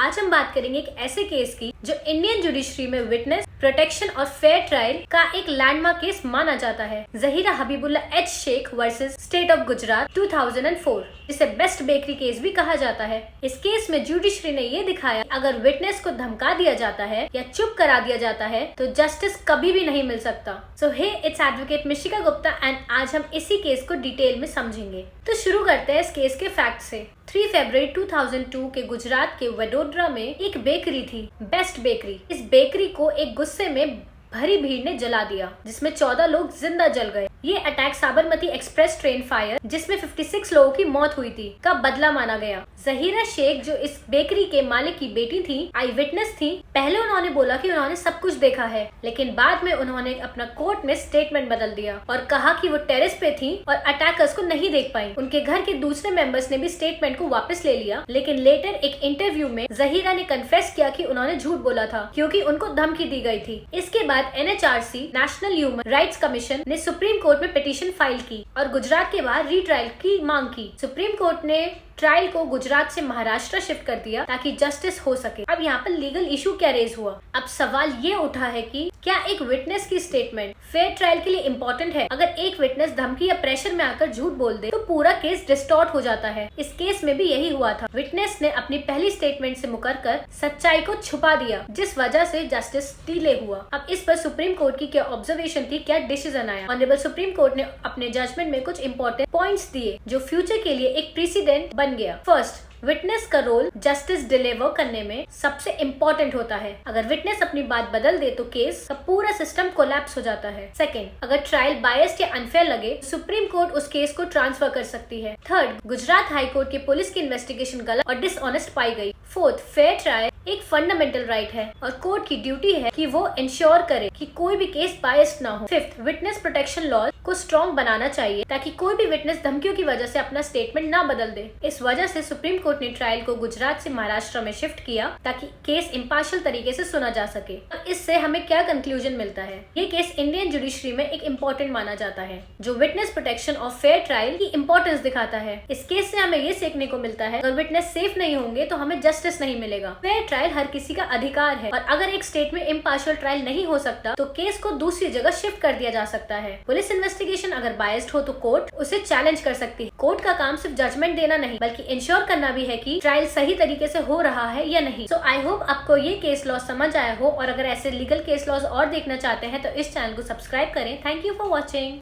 आज हम बात करेंगे एक ऐसे केस की जो इंडियन जुडिशरी में विटनेस प्रोटेक्शन और फेयर ट्रायल का एक लैंडमार्क केस माना जाता है। Zahira Habibullah H Sheikh versus state of Gujarat 2004, जिसे बेस्ट बेकरी केस भी कहा जाता है। इस केस में जुडिशरी ने ये दिखाया अगर विटनेस को धमका दिया जाता है या चुप करा दिया जाता है तो जस्टिस कभी भी नहीं मिल सकता। So hey it's advocate Mishika Gupta and आज हम इसी केस को डिटेल में समझेंगे। तो शुरू करते हैं इस केस के फैक्ट से। 3 फरवरी 2002 के गुजरात के वडोदरा में एक बेकरी थी, बेस्ट बेकरी। इस बेकरी को एक गुस्से में भरी भीड़ ने जला दिया, जिसमें 14 लोग जिंदा जल गए। ये attack Sabarmati express train fire, जिसमें 56 लोगों की मौत हुई थी, का बदला माना गया। जहीरा शेख, जो इस बेकरी के मालिक की बेटी थी, आई विटनेस थी। पहले उन्होंने बोला कि उन्होंने सब कुछ देखा है, लेकिन बाद में उन्होंने अपना कोर्ट में स्टेटमेंट बदल दिया और कहा कि वो टेरेस पे थी और अटैकर्स को नहीं देख पाई। उनके घर के दूसरे मेंबर्स ने भी स्टेटमेंट को वापस ले लिया, लेकिन लेटर एक इंटरव्यू में जहीरा ने कन्फेस किया कि उन्होंने झूठ बोला था क्योंकि उनको धमकी दी गई थी। इसके बाद NHRC national human rights commission ने सुप्रीम कोर्ट में पिटीशन फाइल की और गुजरात के बाहर रीट्रायल की मांग की। सुप्रीम कोर्ट ने ट्रायल को गुजरात से महाराष्ट्र शिफ्ट कर दिया ताकि जस्टिस हो सके। अब यहाँ पर लीगल इशू क्या रेज हुआ? अब सवाल ये उठा है कि क्या एक विटनेस की स्टेटमेंट फेयर ट्रायल के लिए इम्पोर्टेंट है? अगर एक विटनेस धमकी या प्रेशर में आकर झूठ बोल दे तो पूरा केस डिस्टॉर्ट हो जाता है। इस केस में भी यही हुआ था। विटनेस ने अपनी पहली स्टेटमेंट से मुकर कर सच्चाई को छुपा दिया, जिस वजह से जस्टिस डिले हुआ। अब इस पर सुप्रीम कोर्ट की क्या ऑब्जर्वेशन थी, क्या डिसीजन आया? ऑनरेबल सुप्रीम कोर्ट ने अपने जजमेंट में कुछ इंपॉर्टेंट पॉइंट्स दिए जो फ्यूचर के लिए एक प्रेसिडेंट बन गया। फर्स्ट, विटनेस का रोल जस्टिस डिलीवर करने में सबसे इम्पोर्टेंट होता है। अगर विटनेस अपनी बात बदल दे तो केस का पूरा सिस्टम कोलैप्स हो जाता है। सेकेंड, अगर ट्रायल बायस्ड या अनफेयर लगे सुप्रीम कोर्ट उस केस को ट्रांसफर कर सकती है। थर्ड, गुजरात हाई कोर्ट की पुलिस की इन्वेस्टिगेशन गलत और डिसऑनेस्ट पाई गई। फोर्थ, फेयर ट्रायल एक फंडामेंटल राइट है और कोर्ट की ड्यूटी है कि वो इंश्योर करे कि कोई भी केस बायस्ड ना हो। फिफ्थ, विटनेस प्रोटेक्शन लॉ को स्ट्रॉन्ग बनाना चाहिए ताकि कोई भी विटनेस धमकियों की वजह से अपना स्टेटमेंट ना बदल दे। इस वजह से सुप्रीम कोर्ट ने ट्रायल को गुजरात से महाराष्ट्र में शिफ्ट किया ताकि केस इम्पार्शियल तरीके से सुना जा सके। और इससे हमें क्या कंक्लूजन मिलता है? ये केस इंडियन जुडिशरी में एक इम्पोर्टेंट माना जाता है जो विटनेस प्रोटेक्शन और फेयर ट्रायल की इम्पोर्टेंस दिखाता है। इस केस से हमें ये सीखने को मिलता है अगर विटनेस सेफ नहीं होंगे तो हमें जस्टिस नहीं मिलेगा। फेयर ट्रायल हर किसी का अधिकार है और अगर एक स्टेट में इम्पार्शियल ट्रायल नहीं हो सकता तो केस को दूसरी जगह शिफ्ट कर दिया जा सकता है। पुलिस इन्वेस्टिगेशन अगर बायस्ड हो तो कोर्ट उसे चैलेंज कर सकती है। कोर्ट का काम सिर्फ जजमेंट देना नहीं बल्कि इंश्योर करना भी है कि ट्रायल सही तरीके से हो रहा है या नहीं। सो आई होप आपको ये केस लॉ समझ आया हो और अगर ऐसे लीगल केस लॉज और देखना चाहते हैं तो इस चैनल को सब्सक्राइब करें। Thank you for watching.